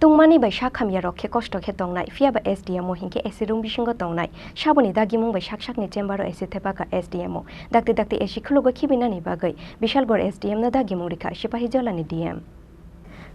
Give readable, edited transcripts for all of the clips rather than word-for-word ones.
Tungmani by Shakhamia Rwkha Kosto Ketongnai, Fiaba SDMO Hinke Esirung Bishingo Tongnai, Saboni Dagimung by Shakshakni Chembero Thepakha SDMO, Dakti Khulogwi Khibinani Bagai, Bishalgor SDM na Dagimung Rwkha, Shipahijolani DM.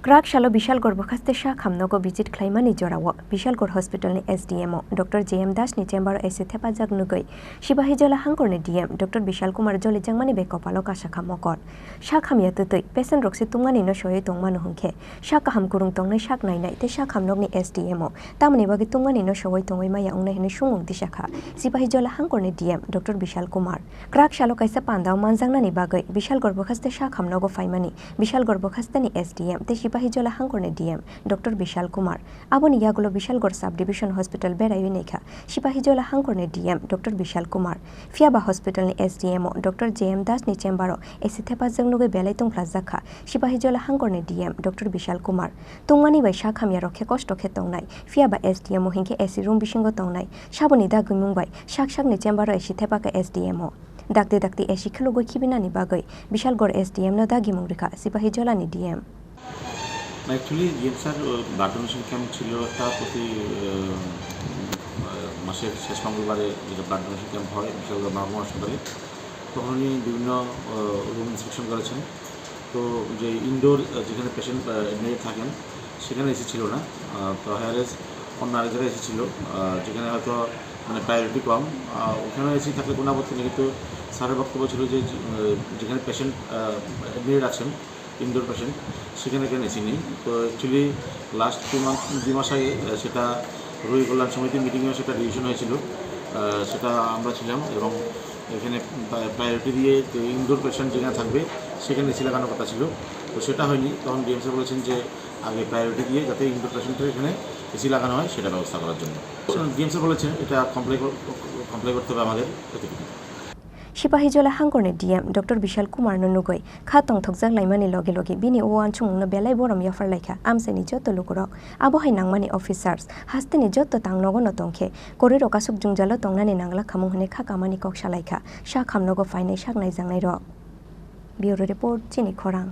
Khorang shalo Bishalgor bokhaste Shakhamnogo visit Claimani Jorawo, Bishalgor Hospital ni SDMO, Dr. JM Das ni Chembero Thepakha Nugai, Shibahijola Hangor ni DM, Dr. Bishal Kumar Joli Jangmani Bekopalo Kashakamokor, Shakhamia Tutui, Pesan Roxy Tungani no Shoy Tongmanu Hunke, Shakaham Kurung Tongnai Shak Nainai, the Shakhamnog ni SDMO, Tamani Bagi Tungani no Shoy Tongway Maya Unna Hinishung Dishaka, Sibahijola Hangor ni DM, Dr. Bishal Kumar, Khorang shalo Kaisa Panda Manzangna ni Bagai, Bishalgor bokhaste Shakhamnogo Faimani, Bishalgor bokhaste ni SDM, the Sipahijola Hangor ni DM, Dr. Bishal Kumar, Aboni Yagulo Bishalgor Subdivision Hospital Berayuneka, Sipahijola Hangor ni DM, Dr. Bishal Kumar, Fiaba Hospital ni SDMO, Dr. JM Das ni Chembero, Thepakha Nugai Belaitung Plazaka, Sipahijola Hangor ni DM, Dr. Bishal Kumar, Tungmani by Shakhamia Rwkha Kosto Ketongnai, Fiaba SDMO Hinke Esirung Bishingo Tongnai, Saboni Dagimung by Shakshak ni Chembero Thepakha SDMO. Dakti Khulogwi Khibinani Bagai, Bishalgor SDM na Dagimung Rwkha, Sipahijola ni DM. Actually, yes, blood donation camp ছিল একটা প্রতি মাসের শেষ মঙ্গলবারে যেটা blood donation camp হয় Bishalgarh normal হাসপাতালে তখনই বিভিন্ন রুম ইন্সপেকশন করেছেন তো যে ইনডোর যেখানে পেশেন্ট এডমিট থাকেন সেখানে এসি ছিল না তো হায়ারেজ অন্য আরেক জায়গায় এসি ছিল যেখানে হয়তো মানে প্রায়োরিটি কম ওখানে এসি থাকলে কোনো আপত্তি নেই কিন্তু স্যারের বক্তব্য ছিল যে যেখানে পেশেন্ট এডমিট আছেন ইনডোর পেশেন্ট সেখানে কেন এসি নেই তো অ্যাকচুয়ালি লাস্ট 2 মাস আগে সেটা রুই কল্যাণ সমিতির মিটিংয়েও সেটা ডিসিশন হয়েছিল সেটা আমরা ছিলাম এবং এখানে প্রায়োরিটি দিয়ে ইনডোর পেশেন্ট যেখানে থাকবে সেখানে এসি লাগানোর কথা ছিল তো সেটা হয়নি তখন ডিএম স্যার বলেছেন যে আগে প্রায়োরিটি দিয়ে যাতে ইনডোর পেশেন্টের এখানে এসি লাগানো হয় সেটা ব্যবস্থা করার জন্য ডিএম স্যার বলেছেন এটা কমপ্লাই করতে হবে আমাদের এতটুকু Sipahijola Hangor ni DM, Dr. Bishal Kumar no Nugoi, Khatong Thokjak Laimani Logi, Bini Oan Chung no Belai Boram Yafar Laika, Amseni Joto Lukurok, Abohai Nangmani officers, Hasteni Joto Tang Nogo no Tonke, Koriro Kasuk Jungjalo Tongnani Nangla Kamuhne Kakamani Kokshalaika, Shakham Nogo Fine Shak Naizang Nairo. Bureau Report, Chini Khorang.